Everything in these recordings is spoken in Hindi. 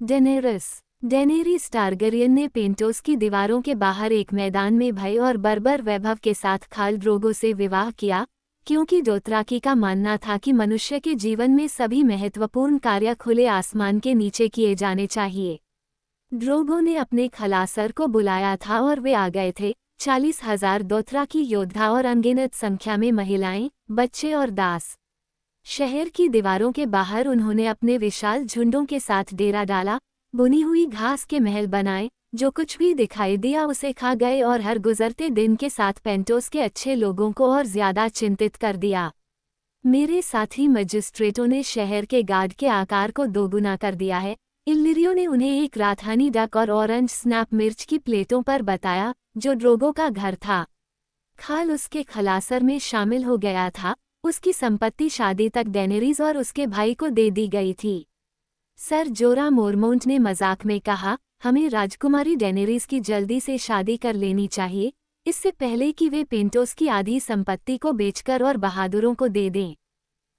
डेनेरिस टारगेरियन ने पेंटोस की दीवारों के बाहर एक मैदान में भय और बर्बर वैभव के साथ खाल ड्रोगो से विवाह किया, क्योंकि डोथराकी का मानना था कि मनुष्य के जीवन में सभी महत्वपूर्ण कार्य खुले आसमान के नीचे किए जाने चाहिए। ड्रोगो ने अपने खलासर को बुलाया था और वे आ गए थे, 40,000 डोथराकी योद्धा और अनगिनत संख्या में महिलाएं, बच्चे और दास। शहर की दीवारों के बाहर उन्होंने अपने विशाल झुंडों के साथ डेरा डाला, बुनी हुई घास के महल बनाए, जो कुछ भी दिखाई दिया उसे खा गए और हर गुजरते दिन के साथ पेंटोस के अच्छे लोगों को और ज्यादा चिंतित कर दिया। मेरे साथी मजिस्ट्रेटों ने शहर के गार्ड के आकार को दोगुना कर दिया है। इल्लिरियो ने उन्हें एक रातहानी डक और ऑरेंज स्नैप मिर्च की प्लेटों पर बताया, जो ड्रोगो का घर था। खाल उसके खलासर में शामिल हो गया था, उसकी संपत्ति शादी तक डेनेरिस और उसके भाई को दे दी गई थी। सर जोरा मोरमोंट ने मजाक में कहा, हमें राजकुमारी डेनेरिस की जल्दी से शादी कर लेनी चाहिए, इससे पहले कि वे पेंटोस की आधी संपत्ति को बेचकर और बहादुरों को दे दें।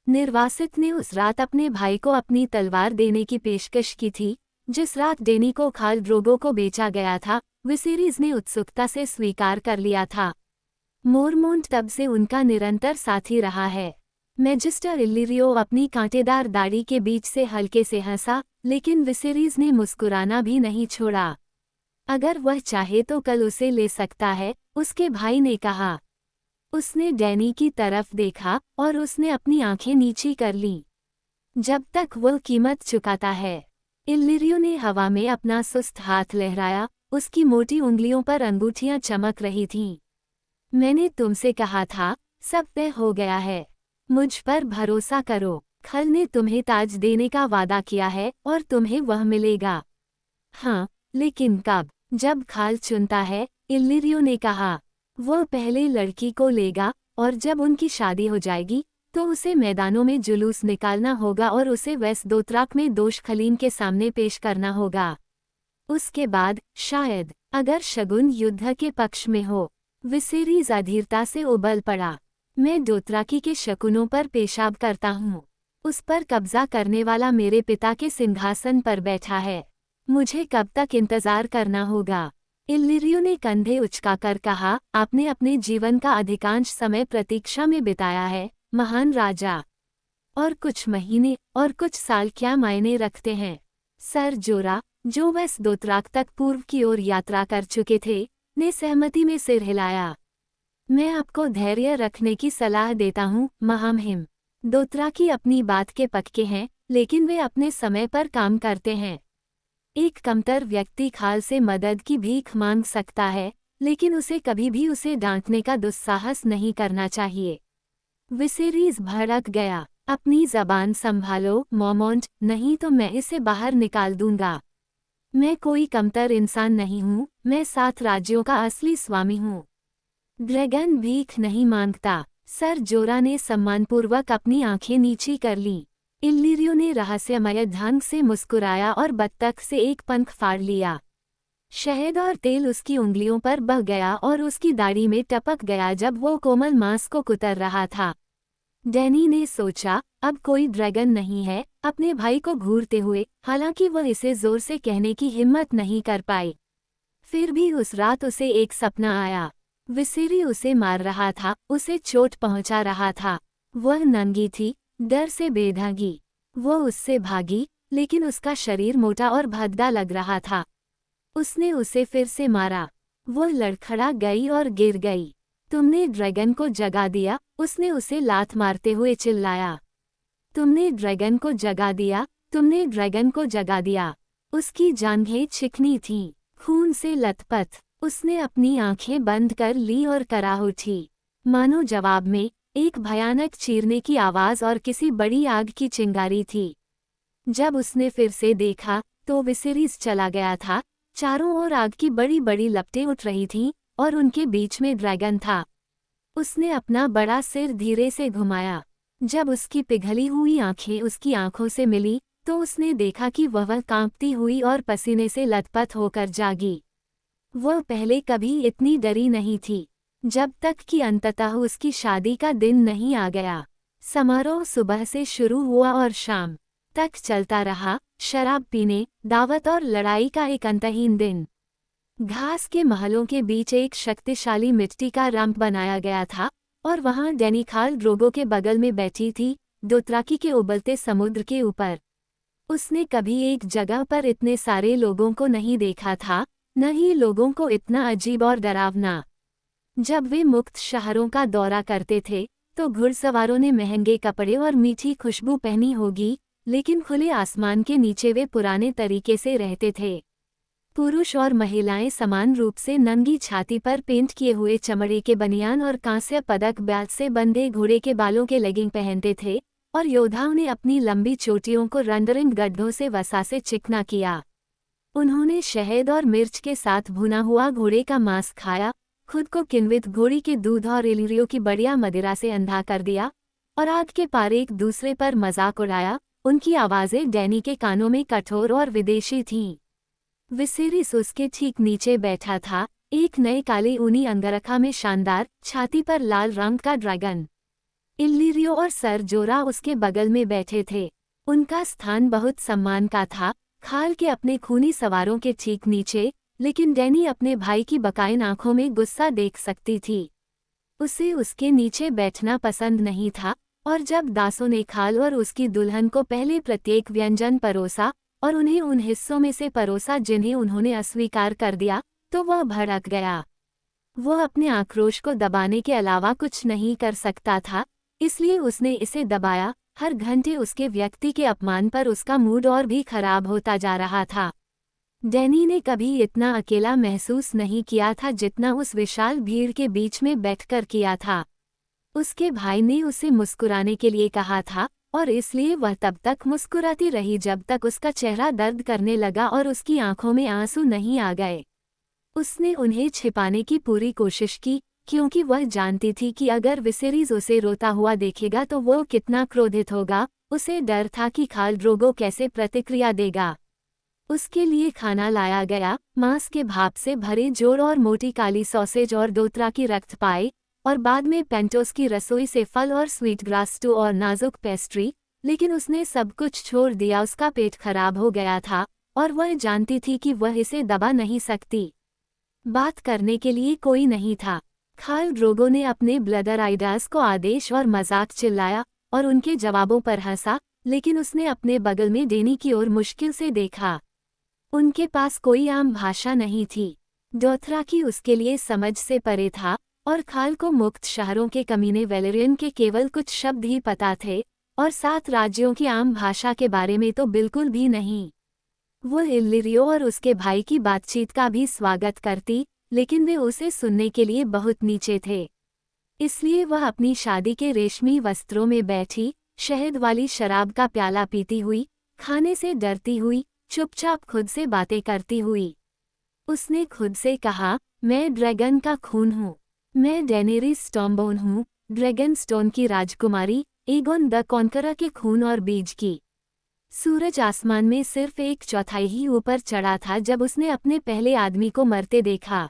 निर्वासित ने उस रात अपने भाई को अपनी तलवार देने की पेशकश की थी, जिस रात डेनी को खाल ड्रोगो को बेचा गया था। विसेरीज ने उत्सुकता से स्वीकार कर लिया था। मोरमोंट तब से उनका निरंतर साथी रहा है। मैजिस्टर इल्लिरियो अपनी कांटेदार दाढ़ी के बीच से हल्के से हंसा, लेकिन विसेरीज ने मुस्कुराना भी नहीं छोड़ा। अगर वह चाहे तो कल उसे ले सकता है, उसके भाई ने कहा। उसने डैनी की तरफ देखा और उसने अपनी आंखें नीची कर लीं। जब तक वह कीमत चुकाता है। इल्लिरियो ने हवा में अपना सुस्त हाथ लहराया, उसकी मोटी उंगलियों पर अंगूठियां चमक रही थीं। मैंने तुमसे कहा था, सब तय हो गया है। मुझ पर भरोसा करो। खल ने तुम्हें ताज देने का वादा किया है और तुम्हें वह मिलेगा। हाँ, लेकिन कब? जब खाल चुनता है, इल्लिरियो ने कहा। वह पहले लड़की को लेगा और जब उनकी शादी हो जाएगी तो उसे मैदानों में जुलूस निकालना होगा और उसे वेस्ट दोत्राक में दोष खलीन के सामने पेश करना होगा। उसके बाद शायद, अगर शगुन युद्ध के पक्ष में हो। विसेरीज अधीरता से उबल पड़ा। मैं दोत्राकी के शकुनों पर पेशाब करता हूँ। उस पर कब्जा करने वाला मेरे पिता के सिंहासन पर बैठा है। मुझे कब तक इंतजार करना होगा? इल्लिरियो ने कंधे उचकाकर कहा, आपने अपने जीवन का अधिकांश समय प्रतीक्षा में बिताया है, महान राजा। और कुछ महीने और कुछ साल क्या मायने रखते हैं? सर जोरा, जो वेस्ट दोत्राक तक पूर्व की ओर यात्रा कर चुके थे, ने सहमति में सिर हिलाया। मैं आपको धैर्य रखने की सलाह देता हूँ, महामहिम। दोत्राकी अपनी बात के पक्के हैं, लेकिन वे अपने समय पर काम करते हैं। एक कमतर व्यक्ति खाल से मदद की भीख मांग सकता है, लेकिन उसे कभी भी उसे डांटने का दुस्साहस नहीं करना चाहिए। विसेरीज भड़क गया। अपनी जबान संभालो मोमोंट, नहीं तो मैं इसे बाहर निकाल दूंगा। मैं कोई कमतर इंसान नहीं हूँ, मैं 7 राज्यों का असली स्वामी हूँ। ड्रैगन भीख नहीं मांगता। सर जोरा ने सम्मानपूर्वक अपनी आंखें नीची कर लीं। इल्लिरियो ने रहस्यमय ढंग से मुस्कुराया और बत्तख से एक पंख फाड़ लिया। शहद और तेल उसकी उंगलियों पर बह गया और उसकी दाढ़ी में टपक गया जब वो कोमल मांस को कुतर रहा था। डैनी ने सोचा, अब कोई ड्रैगन नहीं है, अपने भाई को घूरते हुए, हालांकि वह इसे जोर से कहने की हिम्मत नहीं कर पाई। फिर भी उस रात उसे एक सपना आया। विसेरी उसे मार रहा था, उसे चोट पहुंचा रहा था। वह नंगी थी, डर से बेढंगी। वो उससे भागी, लेकिन उसका शरीर मोटा और भद्दा लग रहा था। उसने उसे फिर से मारा। वो लड़खड़ा गई और गिर गई। तुमने ड्रैगन को जगा दिया, उसने उसे लात मारते हुए चिल्लाया। तुमने ड्रैगन को जगा दिया, तुमने ड्रैगन को जगा दिया। उसकी जांघें चिकनी थीं, खून से लथपथ। उसने अपनी आंखें बंद कर ली और कराह उठी, मानो जवाब में एक भयानक चीरने की आवाज और किसी बड़ी आग की चिंगारी थी। जब उसने फिर से देखा तो विसेरीज चला गया था। चारों ओर आग की बड़ी बड़ी लपटें उठ रही थीं और उनके बीच में ड्रैगन था। उसने अपना बड़ा सिर धीरे से घुमाया। जब उसकी पिघली हुई आंखें उसकी आंखों से मिली तो उसने देखा कि वह कांपती हुई और पसीने से लथपथ होकर जागी। वह पहले कभी इतनी डरी नहीं थी, जब तक कि अंततः उसकी शादी का दिन नहीं आ गया। समारोह सुबह से शुरू हुआ और शाम तक चलता रहा, शराब पीने, दावत और लड़ाई का एक अंतहीन दिन। घास के महलों के बीच एक शक्तिशाली मिट्टी का रंप बनाया गया था, और वहां डैनी खाल ड्रोगो के बगल में बैठी थी, दोथराकी के उबलते समुद्र के ऊपर। उसने कभी एक जगह पर इतने सारे लोगों को नहीं देखा था, न ही लोगों को इतना अजीब और डरावना। जब वे मुक्त शहरों का दौरा करते थे तो घुड़सवारों ने महंगे कपड़े और मीठी खुशबू पहनी होगी, लेकिन खुले आसमान के नीचे वे पुराने तरीके से रहते थे। पुरुष और महिलाएं समान रूप से नंगी छाती पर पेंट किए हुए चमड़े के बनियान और कांस्य पदक बैज से बंधे घोड़े के बालों के लेगिंग पहनते थे, और योद्धाओं ने अपनी लंबी चोटियों को रंडरिंग गड्ढों से वसा से चिकना किया। उन्होंने शहद और मिर्च के साथ भुना हुआ घोड़े का मांस खाया, खुद को किण्वित घोड़ी के दूध और इलिरियो की बढ़िया मदिरा से अंधा कर दिया, और आग के पार एक दूसरे पर मजाक उड़ाया। उनकी आवाज़ें डैनी के कानों में कठोर और विदेशी थीं। विसेरिस उसके ठीक नीचे बैठा था, एक नए काले ऊनी अंगरखा में शानदार, छाती पर लाल रंग का ड्रैगन। इलिरियो और सर जोरा उसके बगल में बैठे थे। उनका स्थान बहुत सम्मान का था, खाल के अपने खूनी सवारों के ठीक नीचे, लेकिन डैनी अपने भाई की बकाइन आंखों में गुस्सा देख सकती थी। उसे उसके नीचे बैठना पसंद नहीं था, और जब दासों ने खाल और उसकी दुल्हन को पहले प्रत्येक व्यंजन परोसा और उन्हें उन हिस्सों में से परोसा जिन्हें उन्होंने अस्वीकार कर दिया, तो वह भड़क गया। वह अपने आक्रोश को दबाने के अलावा कुछ नहीं कर सकता था, इसलिए उसने इसे दबाया। हर घंटे उसके व्यक्ति के अपमान पर उसका मूड और भी खराब होता जा रहा था। डैनी ने कभी इतना अकेला महसूस नहीं किया था जितना उस विशाल भीड़ के बीच में बैठकर किया था। उसके भाई ने उसे मुस्कुराने के लिए कहा था, और इसलिए वह तब तक मुस्कुराती रही जब तक उसका चेहरा दर्द करने लगा और उसकी आंखों में आंसू नहीं आ गए। उसने उन्हें छिपाने की पूरी कोशिश की, क्योंकि वह जानती थी कि अगर विसेरिस उसे रोता हुआ देखेगा तो वो कितना क्रोधित होगा। उसे डर था कि खाल ड्रोगो कैसे प्रतिक्रिया देगा। उसके लिए खाना लाया गया, मांस के भाप से भरे जोड़ और मोटी काली सॉसेज और दोथराकी रक्त पाए, और बाद में पेंटोस की रसोई से फल और स्वीट ग्रास स्टू और नाजुक पेस्ट्री। लेकिन उसने सब कुछ छोड़ दिया, उसका पेट खराब हो गया था, और वह जानती थी कि वह इसे दबा नहीं सकती। बात करने के लिए कोई नहीं था। खाल ड्रोगो ने अपने ब्लडर आइडास को आदेश और मजाक चिल्लाया और उनके जवाबों पर हंसा, लेकिन उसने अपने बगल में डैनी की ओर मुश्किल से देखा। उनके पास कोई आम भाषा नहीं थी। दोथराकी उसके लिए समझ से परे था, और खाल को मुक्त शहरों के कमीने वेलेरियन के केवल कुछ शब्द ही पता थे, और 7 राज्यों की आम भाषा के बारे में तो बिल्कुल भी नहीं। वो इलिरियो और उसके भाई की बातचीत का भी स्वागत करती, लेकिन वे उसे सुनने के लिए बहुत नीचे थे। इसलिए वह अपनी शादी के रेशमी वस्त्रों में बैठी, शहद वाली शराब का प्याला पीती हुई, खाने से डरती हुई, चुपचाप खुद से बातें करती हुई। उसने खुद से कहा, मैं ड्रैगन का खून हूँ। मैं डेनेरिस स्टॉर्मबोर्न हूँ, ड्रैगन स्टोन की राजकुमारी, एगोन द कॉन्करर के खून और बीज की। सूरज आसमान में सिर्फ 1/4 ही ऊपर चढ़ा था जब उसने अपने पहले आदमी को मरते देखा।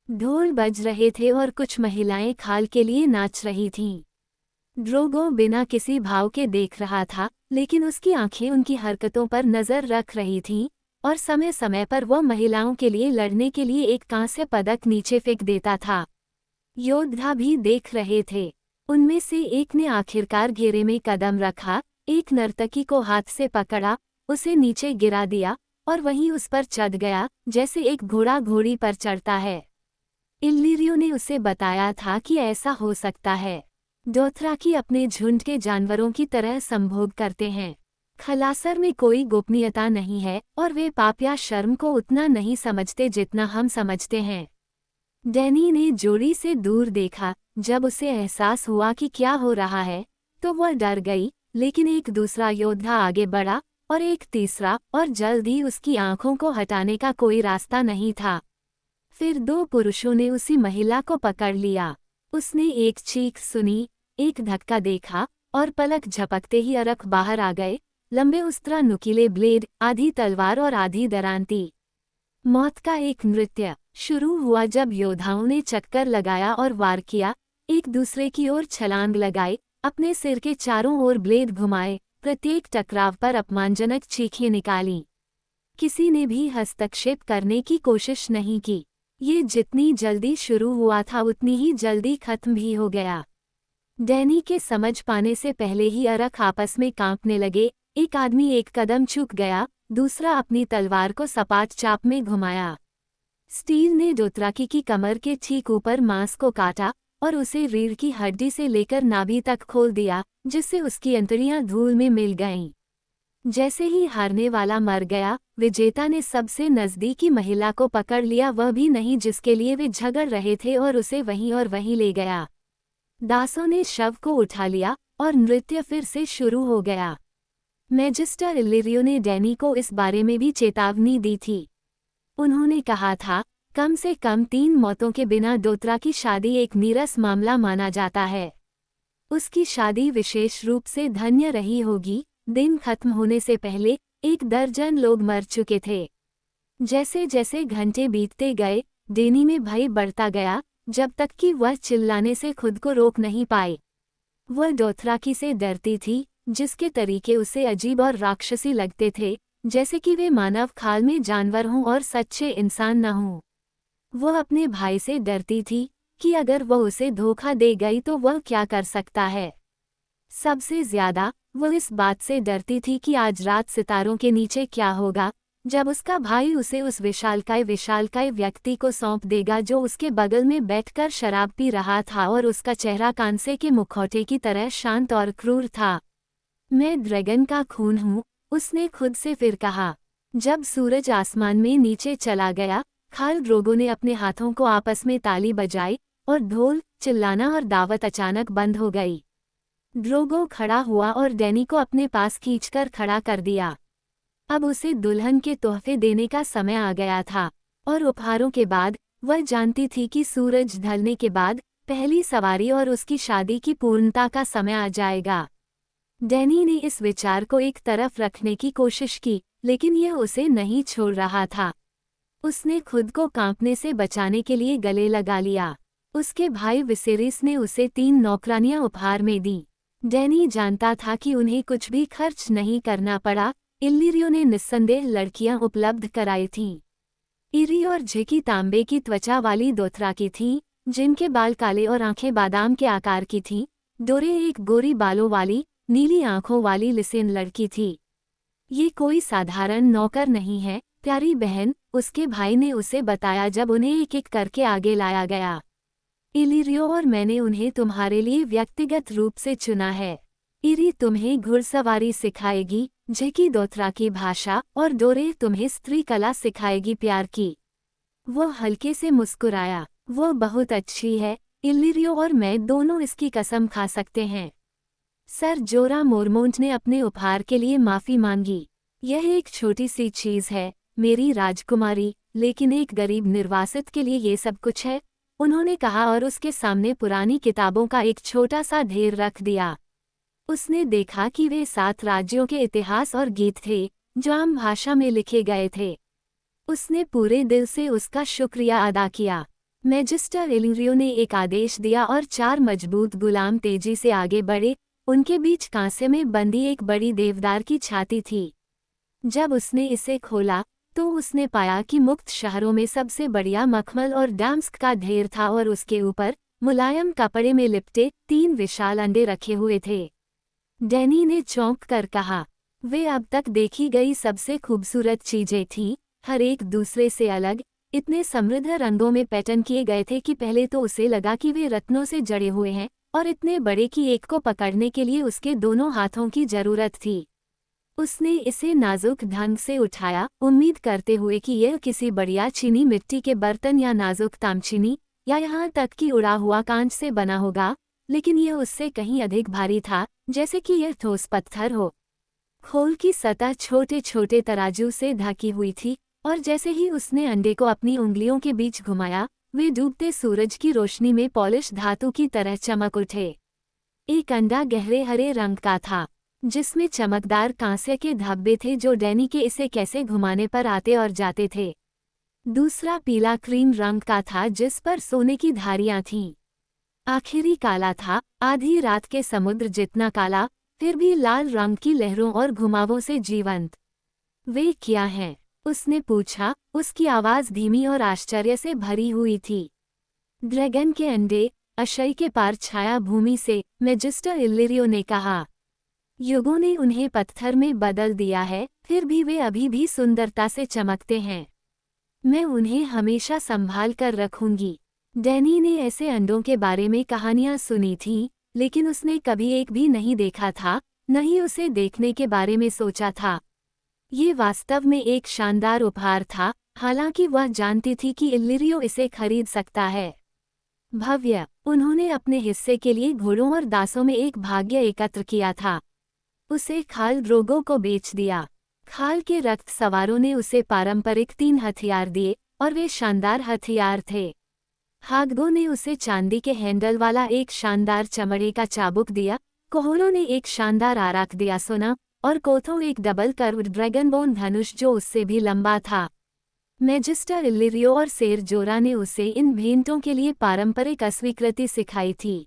ढोल बज रहे थे और कुछ महिलाएं खाल के लिए नाच रही थीं। ड्रोगो बिना किसी भाव के देख रहा था, लेकिन उसकी आंखें उनकी हरकतों पर नजर रख रही थीं, और समय समय पर वह महिलाओं के लिए लड़ने के लिए एक कांस्य पदक नीचे फेंक देता था। योद्धा भी देख रहे थे। उनमें से एक ने आखिरकार घेरे में कदम रखा, एक नर्तकी को हाथ से पकड़ा, उसे नीचे गिरा दिया, और वहीं उस पर चढ़ गया जैसे एक घोड़ा घोड़ी पर चढ़ता है। इलिरियो ने उसे बताया था कि ऐसा हो सकता है। दोथराकी अपने झुंड के जानवरों की तरह संभोग करते हैं। खलासर में कोई गोपनीयता नहीं है, और वे पाप या शर्म को उतना नहीं समझते जितना हम समझते हैं। डैनी ने जोड़ी से दूर देखा। जब उसे एहसास हुआ कि क्या हो रहा है, तो वह डर गई, लेकिन एक दूसरा योद्धा आगे बढ़ा, और एक तीसरा, और जल्द ही उसकी आंखों को हटाने का कोई रास्ता नहीं था। फिर 2 पुरुषों ने उसी महिला को पकड़ लिया। उसने एक चीख सुनी, एक धक्का देखा, और पलक झपकते ही अरख बाहर आ गए, लंबे उस्तरा नुकीले ब्लेड, आधी तलवार और आधी दरांती। मौत का एक नृत्य शुरू हुआ जब योद्धाओं ने चक्कर लगाया और वार किया, एक दूसरे की ओर छलांग लगाई, अपने सिर के चारों ओर ब्लेड घुमाए, प्रत्येक टकराव पर अपमानजनक चीखें निकाली। किसी ने भी हस्तक्षेप करने की कोशिश नहीं की। ये जितनी जल्दी शुरू हुआ था उतनी ही जल्दी खत्म भी हो गया। डैनी के समझ पाने से पहले ही अरख आपस में कांपने लगे। एक आदमी एक कदम चूक गया, दूसरा अपनी तलवार को सपाट चाप में घुमाया। स्टील ने डोथराकी की कमर के ठीक ऊपर मांस को काटा और उसे रीढ़ की हड्डी से लेकर नाभि तक खोल दिया, जिससे उसकी अंतड़ियां धूल में मिल गईं। जैसे ही हारने वाला मर गया, विजेता ने सबसे नजदीकी महिला को पकड़ लिया, वह भी नहीं जिसके लिए वे झगड़ रहे थे, और उसे वहीं ले गया। दासों ने शव को उठा लिया और नृत्य फिर से शुरू हो गया। मैजिस्टर इल्लिरियो ने डैनी को इस बारे में भी चेतावनी दी थी। उन्होंने कहा था, कम से कम 3 मौतों के बिना डोथरा की शादी एक नीरस मामला माना जाता है। उसकी शादी विशेष रूप से धन्य रही होगी। दिन खत्म होने से पहले 1 दर्जन लोग मर चुके थे। जैसे जैसे घंटे बीतते गए, डैनी में भय बढ़ता गया, जब तक कि वह चिल्लाने से खुद को रोक नहीं पाई। वह डोथराकी से डरती थी, जिसके तरीके उसे अजीब और राक्षसी लगते थे, जैसे कि वे मानव खाल में जानवर हों और सच्चे इंसान न हों। वह अपने भाई से डरती थी कि अगर वह उसे धोखा दे गई तो वह क्या कर सकता है। सबसे ज्यादा वह इस बात से डरती थी कि आज रात सितारों के नीचे क्या होगा, जब उसका भाई उसे उस विशालकाय व्यक्ति को सौंप देगा जो उसके बगल में बैठकर शराब पी रहा था और उसका चेहरा कांसे के मुखौटे की तरह शांत और क्रूर था। मैं ड्रैगन का खून हूँ, उसने खुद से फिर कहा। जब सूरज आसमान में नीचे चला गया, खाल ड्रोगो ने अपने हाथों को आपस में ताली बजाई और ढोल, चिल्लाना और दावत अचानक बंद हो गई। ड्रोगो खड़ा हुआ और डैनी को अपने पास खींचकर खड़ा कर दिया। अब उसे दुल्हन के तोहफे देने का समय आ गया था, और उपहारों के बाद वह जानती थी कि सूरज ढलने के बाद पहली सवारी और उसकी शादी की पूर्णता का समय आ जाएगा। डैनी ने इस विचार को एक तरफ रखने की कोशिश की, लेकिन यह उसे नहीं छोड़ रहा था। उसने खुद को कांपने से बचाने के लिए गले लगा लिया। उसके भाई विसेरिस ने उसे 3 नौकरानियां उपहार में दी। डैनी जानता था कि उन्हें कुछ भी खर्च नहीं करना पड़ा। इल्लिरियो ने निस्संदेह लड़कियां उपलब्ध कराई थीं। इरी और झिकी तांबे की त्वचा वाली डोथराकी थीं, जिनके बाल काले और आंखें बादाम के आकार की थीं। डोरे एक गोरी बालों वाली, नीली आंखों वाली लिसेन लड़की थी। ये कोई साधारण नौकर नहीं है, प्यारी बहन, उसके भाई ने उसे बताया जब उन्हें एक एक करके आगे लाया गया। इलिरियो और मैंने उन्हें तुम्हारे लिए व्यक्तिगत रूप से चुना है। इरी तुम्हें घुड़सवारी सिखाएगी, झिकी डोथराकी भाषा, और डोरे तुम्हें स्त्री कला सिखाएगी प्यार की। वो हल्के से मुस्कुराया। वो बहुत अच्छी है, इलिरियो और मैं दोनों इसकी कसम खा सकते हैं। सर जोरा मोरमोंट ने अपने उपहार के लिए माफ़ी मांगी। यह एक छोटी सी चीज़ है, मेरी राजकुमारी, लेकिन एक गरीब निर्वासित के लिए ये सब कुछ है, उन्होंने कहा और उसके सामने पुरानी किताबों का एक छोटा सा ढेर रख दिया। उसने देखा कि वे 7 राज्यों के इतिहास और गीत थे, जो आम भाषा में लिखे गए थे। उसने पूरे दिल से उसका शुक्रिया अदा किया। मैजिस्टर इलिरियो ने एक आदेश दिया और 4 मजबूत गुलाम तेजी से आगे बढ़े। उनके बीच कांसे में बंधी एक बड़ी देवदार की छाती थी। जब उसने इसे खोला तो उसने पाया कि मुक्त शहरों में सबसे बढ़िया मखमल और डाम्स्क का ढेर था और उसके ऊपर मुलायम कपड़े में लिपटे 3 विशाल अंडे रखे हुए थे। डैनी ने चौंक कर कहा, वे अब तक देखी गई सबसे खूबसूरत चीजें थीं, हर एक दूसरे से अलग, इतने समृद्ध रंगों में पैटर्न किए गए थे कि पहले तो उसे लगा कि वे रत्नों से जड़े हुए हैं, और इतने बड़े कि एक को पकड़ने के लिए उसके दोनों हाथों की जरूरत थी। उसने इसे नाजुक ढंग से उठाया, उम्मीद करते हुए कि यह किसी बढ़िया चीनी मिट्टी के बर्तन या नाजुक तामचीनी या यहाँ तक कि उड़ा हुआ कांच से बना होगा, लेकिन यह उससे कहीं अधिक भारी था, जैसे कि यह ठोस पत्थर हो। खोल की सतह छोटे छोटे तराजू से ढकी हुई थी, और जैसे ही उसने अंडे को अपनी उंगलियों के बीच घुमाया, वे डूबते सूरज की रोशनी में पॉलिश धातु की तरह चमक उठे। एक अंडा गहरे हरे रंग का था, जिसमें चमकदार कांसे के धब्बे थे जो डैनी के इसे कैसे घुमाने पर आते और जाते थे। दूसरा पीला क्रीम रंग का था जिस पर सोने की धारियां थीं। आखिरी काला था, आधी रात के समुद्र जितना काला, फिर भी लाल रंग की लहरों और घुमावों से जीवंत। वे क्या हैं? उसने पूछा, उसकी आवाज धीमी और आश्चर्य से भरी हुई थी। ड्रैगन के अंडे, अक्षय के पार छाया भूमि से, मैजिस्टर इल्लिरियो ने कहा। युगों ने उन्हें पत्थर में बदल दिया है, फिर भी वे अभी भी सुंदरता से चमकते हैं। मैं उन्हें हमेशा संभाल कर रखूंगी। डैनी ने ऐसे अंडों के बारे में कहानियां सुनी थीं, लेकिन उसने कभी एक भी नहीं देखा था, न ही उसे देखने के बारे में सोचा था। ये वास्तव में एक शानदार उपहार था, हालांकि वह जानती थी कि इल्लिरियो इसे खरीद सकता है। भव्य, उन्होंने अपने हिस्से के लिए घोड़ों और दासों में एक भाग्य एकत्र किया था। उसे खाल ड्रोगो को बेच दिया। खाल के रक्त सवारों ने उसे पारंपरिक 3 हथियार दिए, और वे शानदार हथियार थे। हाग्गो ने उसे चांदी के हैंडल वाला एक शानदार चमड़े का चाबुक दिया, कोहोलो ने एक शानदार आराक दिया सोना, और कोथो एक डबल कर्व्ड ड्रैगनबोन धनुष जो उससे भी लंबा था। मैजिस्टर इल्लिरियो और शेर जोरा ने उसे इन भेंटों के लिए पारंपरिक अस्वीकृति सिखाई थी।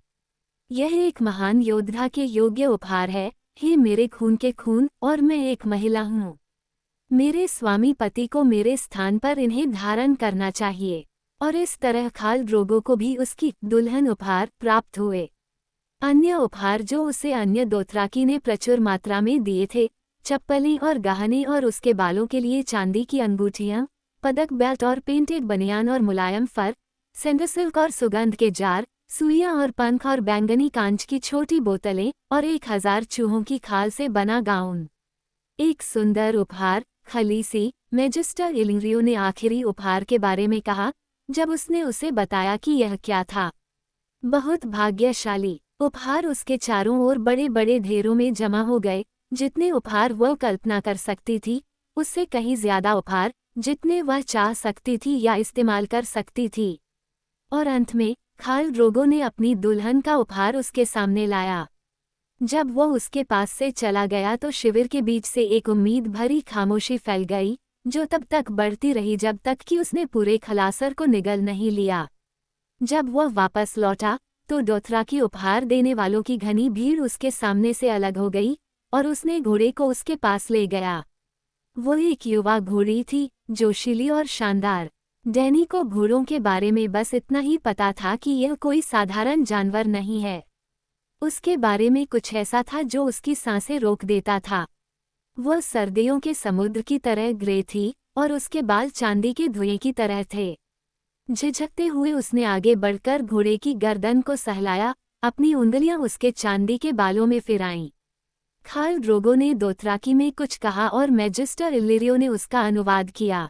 यह एक महान योद्धा के योग्य उपहार है, हे मेरे खून के खून, और मैं एक महिला हूँ। मेरे स्वामी पति को मेरे स्थान पर इन्हें धारण करना चाहिए। और इस तरह खाल ड्रोगो को भी उसकी दुल्हन उपहार प्राप्त हुए। अन्य उपहार जो उसे अन्य दोथराकी ने प्रचुर मात्रा में दिए थे, चप्पलें और गहने और उसके बालों के लिए चांदी की अंगूठियां, पदक, बेल्ट और पेंटेड बनियान और मुलायम फर, सेंडरसिल्क और सुगंध के जार, सुइयां और पंख और बैंगनी कांच की छोटी बोतलें, और 1000 चूहों की खाल से बना गाउन। एक सुंदर उपहार, खलीसी, मैजिस्टर इल्लिरियो ने आखिरी उपहार के बारे में कहा, जब उसने उसे बताया कि यह क्या था। बहुत भाग्यशाली। उपहार उसके चारों ओर बड़े बड़े ढेरों में जमा हो गए, जितने उपहार वह कल्पना कर सकती थी, उससे कहीं ज्यादा उपहार, जितने वह चाह सकती थी या इस्तेमाल कर सकती थी। और अंत में, खाल ड्रोगो ने अपनी दुल्हन का उपहार उसके सामने लाया। जब वह उसके पास से चला गया तो शिविर के बीच से एक उम्मीद भरी खामोशी फैल गई, जो तब तक बढ़ती रही जब तक कि उसने पूरे खलासर को निगल नहीं लिया। जब वह वापस लौटा, तो डोथराकी उपहार देने वालों की घनी भीड़ उसके सामने से अलग हो गई, और उसने घोड़े को उसके पास ले गया। वो एक युवा घोड़ी थी, जोशीली और शानदार। डैनी को घोड़ों के बारे में बस इतना ही पता था कि यह कोई साधारण जानवर नहीं है। उसके बारे में कुछ ऐसा था जो उसकी सांसें रोक देता था। वह सर्दियों के समुद्र की तरह ग्रे थी, और उसके बाल चांदी के धुएं की तरह थे। झिझकते हुए उसने आगे बढ़कर घोड़े की गर्दन को सहलाया, अपनी उंगलियां उसके चांदी के बालों में फिराईं। खाल ड्रोगो ने दोथराकी में कुछ कहा और मैजिस्टर इल्लिरियो ने उसका अनुवाद किया।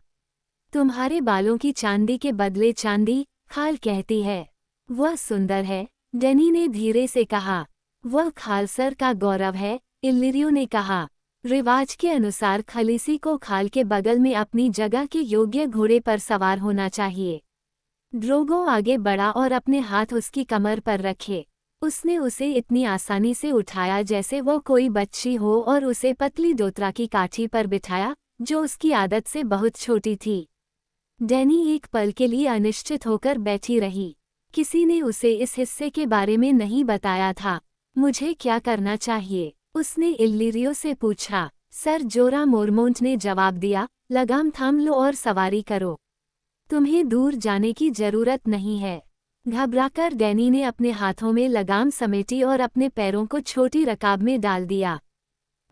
तुम्हारे बालों की चांदी के बदले चांदी, खाल कहती है। वह सुंदर है, डैनी ने धीरे से कहा। वह खालसर का गौरव है, इल्लिरियो ने कहा। रिवाज के अनुसार खलीसी को खाल के बगल में अपनी जगह के योग्य घोड़े पर सवार होना चाहिए। ड्रोगो आगे बढ़ा और अपने हाथ उसकी कमर पर रखे। उसने उसे इतनी आसानी से उठाया जैसे वह कोई बच्ची हो और उसे पतली डोतरा की काठी पर बिठाया, जो उसकी आदत से बहुत छोटी थी। डैनी एक पल के लिए अनिश्चित होकर बैठी रही। किसी ने उसे इस हिस्से के बारे में नहीं बताया था। मुझे क्या करना चाहिए? उसने इल्लिरियो से पूछा। सर जोरा मोरमोंट ने जवाब दिया, लगाम थाम लो और सवारी करो। तुम्हें दूर जाने की जरूरत नहीं है। घबराकर डैनी ने अपने हाथों में लगाम समेटी और अपने पैरों को छोटी रकाब में डाल दिया।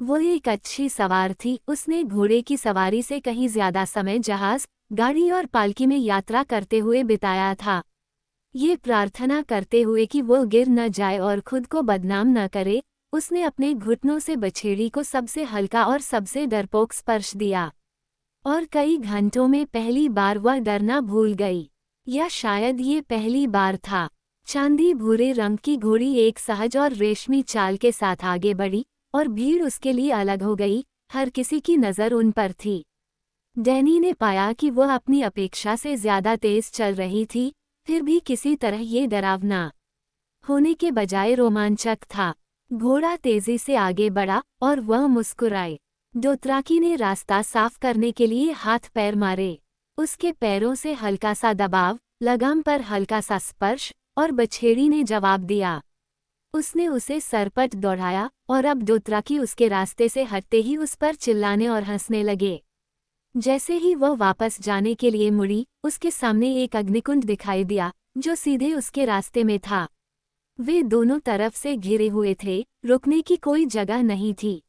वो एक अच्छी सवार थी। उसने घोड़े की सवारी से कहीं ज्यादा समय जहाज, गाड़ी और पालकी में यात्रा करते हुए बिताया था, ये प्रार्थना करते हुए कि वो गिर न जाए और खुद को बदनाम न करे। उसने अपने घुटनों से बछेड़ी को सबसे हल्का और सबसे डरपोक स्पर्श दिया, और कई घंटों में पहली बार वह डरना भूल गई, या शायद ये पहली बार था। चांदी भूरे रंग की घोड़ी एक सहज और रेशमी चाल के साथ आगे बढ़ी, और भीड़ उसके लिए अलग हो गई। हर किसी की नज़र उन पर थी। डैनी ने पाया कि वह अपनी अपेक्षा से ज्यादा तेज चल रही थी, फिर भी किसी तरह ये डरावना होने के बजाय रोमांचक था। घोड़ा तेजी से आगे बढ़ा और वह मुस्कुराए। डोथराकी ने रास्ता साफ करने के लिए हाथ पैर मारे। उसके पैरों से हल्का सा दबाव, लगाम पर हल्का सा स्पर्श, और बछेड़ी ने जवाब दिया। उसने उसे सरपट दौड़ाया और अब डोथराकी उसके रास्ते से हटते ही उस पर चिल्लाने और हंसने लगे। जैसे ही वह वापस जाने के लिए मुड़ी, उसके सामने एक अग्निकुंड दिखाई दिया जो सीधे उसके रास्ते में था। वे दोनों तरफ से घिरे हुए थे, रुकने की कोई जगह नहीं थी।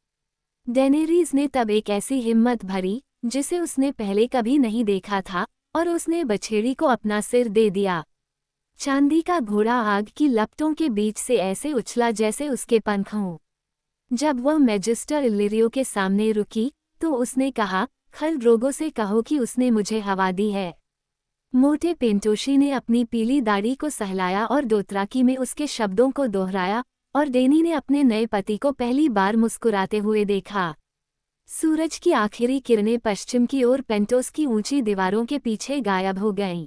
डेनेरीज ने तब एक ऐसी हिम्मत भरी जिसे उसने पहले कभी नहीं देखा था, और उसने बछेड़ी को अपना सिर दे दिया। चांदी का घोड़ा आग की लपटों के बीच से ऐसे उछला जैसे उसके पंख हों। जब वह मैजिस्टर इल्लिरियो के सामने रुकी तो उसने कहा, खल ड्रोगो से कहो कि उसने मुझे हवा दी है। मोटे पेंटोशी ने अपनी पीली दाढ़ी को सहलाया और डोथराकी में उसके शब्दों को दोहराया, और डेनी ने अपने नए पति को पहली बार मुस्कुराते हुए देखा। सूरज की आखिरी किरणें पश्चिम की ओर पेंटोस की ऊंची दीवारों के पीछे गायब हो गईं।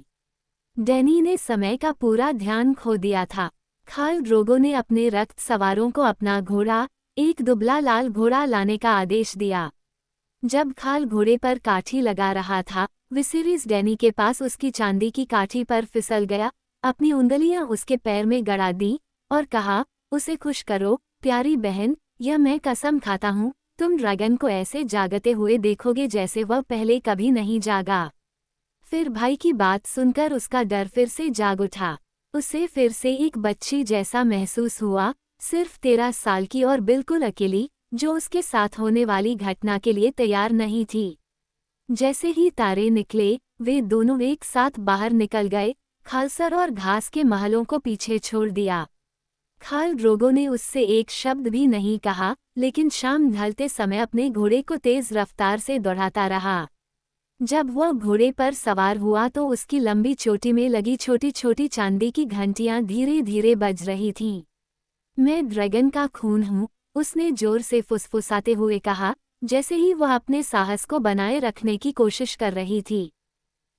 डेनी ने समय का पूरा ध्यान खो दिया था। खाल ड्रोगो ने अपने रक्त सवारों को अपना घोड़ा, एक दुबला लाल घोड़ा लाने का आदेश दिया। जब खाल घोड़े पर काठी लगा रहा था, विसिरिस डेनी के पास उसकी चांदी की काठी पर फिसल गया, अपनी उंगलियां उसके पैर में गड़ा दी और कहा, उसे खुश करो प्यारी बहन, यह मैं कसम खाता हूँ, तुम ड्रैगन को ऐसे जागते हुए देखोगे जैसे वह पहले कभी नहीं जागा। फिर भाई की बात सुनकर उसका डर फिर से जाग उठा। उसे फिर से एक बच्ची जैसा महसूस हुआ, सिर्फ 13 साल की और बिल्कुल अकेली, जो उसके साथ होने वाली घटना के लिए तैयार नहीं थी। जैसे ही तारे निकले, वे दोनों एक साथ बाहर निकल गए, खालसर और घास के महलों को पीछे छोड़ दिया। खाल ड्रोगो ने उससे एक शब्द भी नहीं कहा, लेकिन शाम ढलते समय अपने घोड़े को तेज रफ्तार से दौड़ाता रहा। जब वह घोड़े पर सवार हुआ तो उसकी लंबी चोटी में लगी छोटी छोटी चांदी की घंटियां धीरे धीरे बज रही थीं। मैं ड्रैगन का खून हूँ, उसने जोर से फुसफुसाते हुए कहा, जैसे ही वह अपने साहस को बनाए रखने की कोशिश कर रही थी।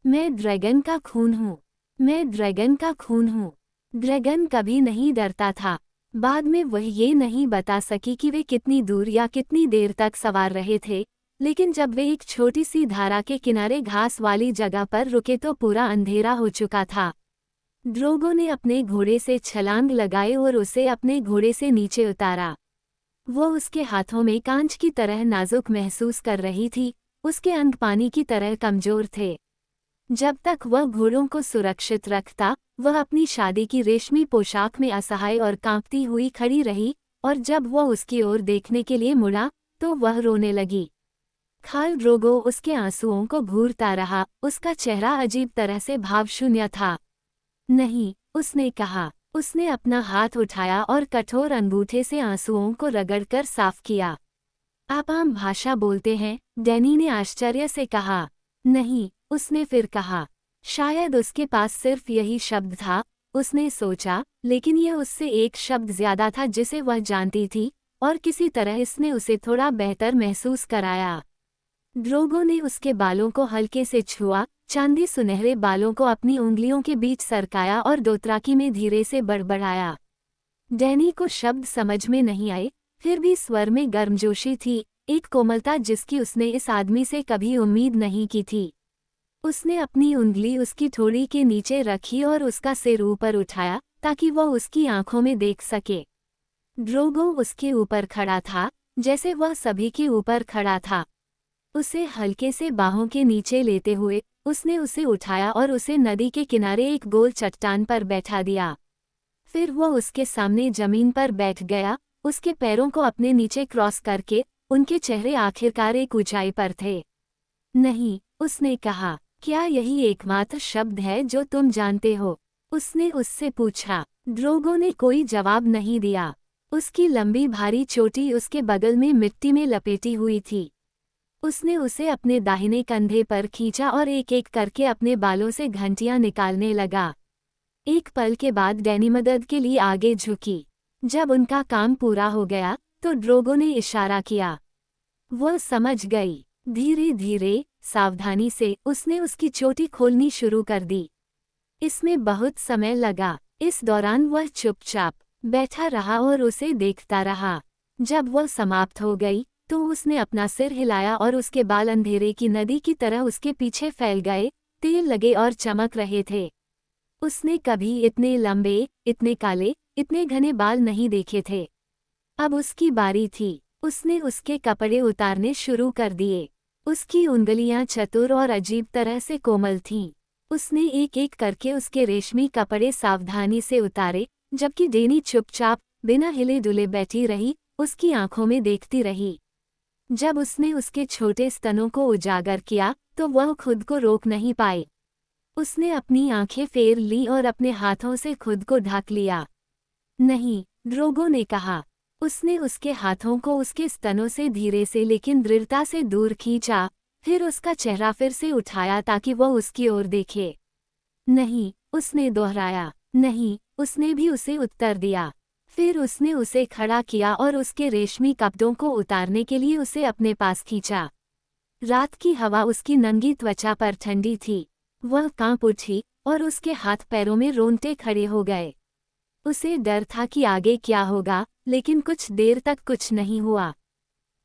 मैं ड्रैगन का खून हूँ, मैं ड्रैगन का खून हूँ। ड्रैगन कभी नहीं डरता था। बाद में वह ये नहीं बता सकी कि वे कितनी दूर या कितनी देर तक सवार रहे थे, लेकिन जब वे एक छोटी सी धारा के किनारे घास वाली जगह पर रुके तो पूरा अंधेरा हो चुका था। ड्रोगो ने अपने घोड़े से छलांग लगाई और उसे अपने घोड़े से नीचे उतारा। वो उसके हाथों में कांच की तरह नाजुक महसूस कर रही थी, उसके अंग पानी की तरह कमजोर थे। जब तक वह घोड़ों को सुरक्षित रखता, वह अपनी शादी की रेशमी पोशाक में असहाय और कांपती हुई खड़ी रही, और जब वह उसकी ओर देखने के लिए मुड़ा तो वह रोने लगी। खाल ड्रोगो उसके आंसुओं को घूरता रहा, उसका चेहरा अजीब तरह से भावशून्य था। नहीं, उसने कहा। उसने अपना हाथ उठाया और कठोर अंगूठे से आंसुओं को रगड़कर साफ किया। आप आम भाषा बोलते हैं? डेनी ने आश्चर्य से कहा। नहीं, उसने फिर कहा। शायद उसके पास सिर्फ यही शब्द था, उसने सोचा, लेकिन यह उससे एक शब्द ज्यादा था जिसे वह जानती थी, और किसी तरह इसने उसे थोड़ा बेहतर महसूस कराया। ड्रोगो ने उसके बालों को हल्के से छुआ, चांदी सुनहरे बालों को अपनी उंगलियों के बीच सरकाया और डोथराकी में धीरे से बड़बड़ाया। डेनी को शब्द समझ में नहीं आए, फिर भी स्वर में गर्मजोशी थी, एक कोमलता जिसकी उसने इस आदमी से कभी उम्मीद नहीं की थी। उसने अपनी उंगली उसकी ठोड़ी के नीचे रखी और उसका सिर ऊपर उठाया ताकि वह उसकी आंखों में देख सके। ड्रोगो उसके ऊपर खड़ा था, जैसे वह सभी के ऊपर खड़ा था। उसे हल्के से बाहों के नीचे लेते हुए उसने उसे उठाया और उसे नदी के किनारे एक गोल चट्टान पर बैठा दिया। फिर वह उसके सामने जमीन पर बैठ गया, उसके पैरों को अपने नीचे क्रॉस करके, उनके चेहरे आखिरकार एक ऊंचाई पर थे। नहीं, उसने कहा, क्या यही एकमात्र शब्द है जो तुम जानते हो? उसने उससे पूछा। ड्रोगो ने कोई जवाब नहीं दिया। उसकी लंबी भारी चोटी उसके बगल में मिट्टी में लपेटी हुई थी। उसने उसे अपने दाहिने कंधे पर खींचा और एक एक करके अपने बालों से घंटियां निकालने लगा। एक पल के बाद डेनी मदद के लिए आगे झुकी। जब उनका काम पूरा हो गया तो ड्रोगो ने इशारा किया। वह समझ गई। धीरे धीरे, सावधानी से उसने उसकी चोटी खोलनी शुरू कर दी। इसमें बहुत समय लगा। इस दौरान वह चुपचाप बैठा रहा और उसे देखता रहा। जब वह समाप्त हो गई तो उसने अपना सिर हिलाया और उसके बाल अंधेरे की नदी की तरह उसके पीछे फैल गए, तेल लगे और चमक रहे थे। उसने कभी इतने लंबे, इतने काले, इतने घने बाल नहीं देखे थे। अब उसकी बारी थी। उसने उसके कपड़े उतारने शुरू कर दिए। उसकी उंगलियां चतुर और अजीब तरह से कोमल थीं। उसने एक एक करके उसके रेशमी कपड़े सावधानी से उतारे, जबकि डेनी चुपचाप बिना हिले डुले बैठी रही, उसकी आंखों में देखती रही। जब उसने उसके छोटे स्तनों को उजागर किया तो वह खुद को रोक नहीं पाई। उसने अपनी आंखें फेर ली और अपने हाथों से खुद को ढक लिया। नहीं, ड्रोगो ने कहा। उसने उसके हाथों को उसके स्तनों से धीरे से लेकिन दृढ़ता से दूर खींचा, फिर उसका चेहरा फिर से उठाया ताकि वह उसकी ओर देखे। नहीं, उसने दोहराया। नहीं, उसने भी उसे उत्तर दिया। फिर उसने उसे खड़ा किया और उसके रेशमी कपड़ों को उतारने के लिए उसे अपने पास खींचा। रात की हवा उसकी नंगी त्वचा पर ठंडी थी। वह कांप उठी और उसके हाथ पैरों में रोंगटे खड़े हो गए। उसे डर था कि आगे क्या होगा, लेकिन कुछ देर तक कुछ नहीं हुआ।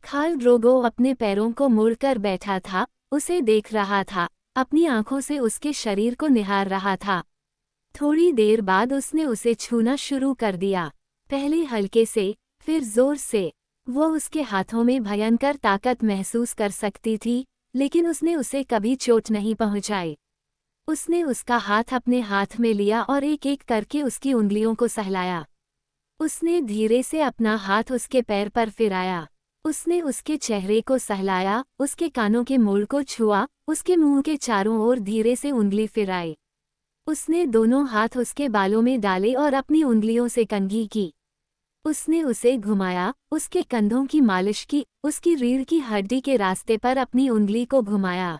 खाल ड्रोगो अपने पैरों को मुड़कर बैठा था, उसे देख रहा था, अपनी आंखों से उसके शरीर को निहार रहा था। थोड़ी देर बाद उसने उसे छूना शुरू कर दिया, पहले हल्के से, फिर जोर से। वो उसके हाथों में भयंकर ताकत महसूस कर सकती थी, लेकिन उसने उसे कभी चोट नहीं पहुंचाई। उसने उसका हाथ अपने हाथ में लिया और एक एक करके उसकी उंगलियों को सहलाया। उसने धीरे से अपना हाथ उसके पैर पर फिराया। उसने उसके चेहरे को सहलाया, उसके कानों के मोड़ को छुआ, उसके मुंह के चारों ओर धीरे से उंगली फिराई। उसने दोनों हाथ उसके बालों में डाले और अपनी उंगलियों से कंघी की। उसने उसे घुमाया, उसके कंधों की मालिश की, उसकी रीढ़ की हड्डी के रास्ते पर अपनी उंगली को घुमाया।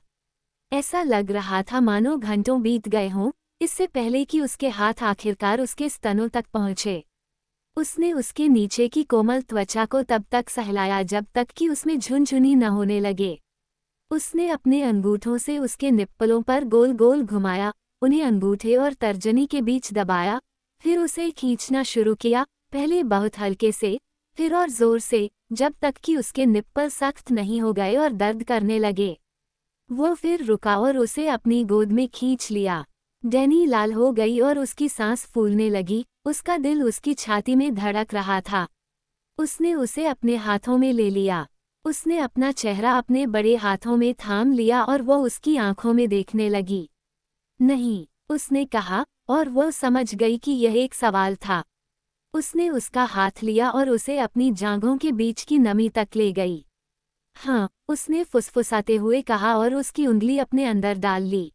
ऐसा लग रहा था मानो घंटों बीत गए हों, इससे पहले कि उसके हाथ आखिरकार उसके स्तनों तक पहुंचे। उसने उसके नीचे की कोमल त्वचा को तब तक सहलाया जब तक कि उसमें झुनझुनी न होने लगे। उसने अपने अंगूठों से उसके निप्पलों पर गोल गोल घुमाया, उन्हें अंगूठे और तर्जनी के बीच दबाया, फिर उसे खींचना शुरू किया, पहले बहुत हल्के से, फिर और जोर से, जब तक कि उसके निप्पल सख्त नहीं हो गए और दर्द करने लगे। वो फिर रुका और उसे अपनी गोद में खींच लिया। डैनी लाल हो गई और उसकी सांस फूलने लगी, उसका दिल उसकी छाती में धड़क रहा था। उसने उसे अपने हाथों में ले लिया। उसने अपना चेहरा अपने बड़े हाथों में थाम लिया और वो उसकी आंखों में देखने लगी। नहीं, उसने कहा, और वो समझ गई कि यह एक सवाल था। उसने उसका हाथ लिया और उसे अपनी जांघों के बीच की नमी तक ले गई। हाँ, उसने फुसफुसाते हुए कहा और उसकी उंगली अपने अंदर डाल ली।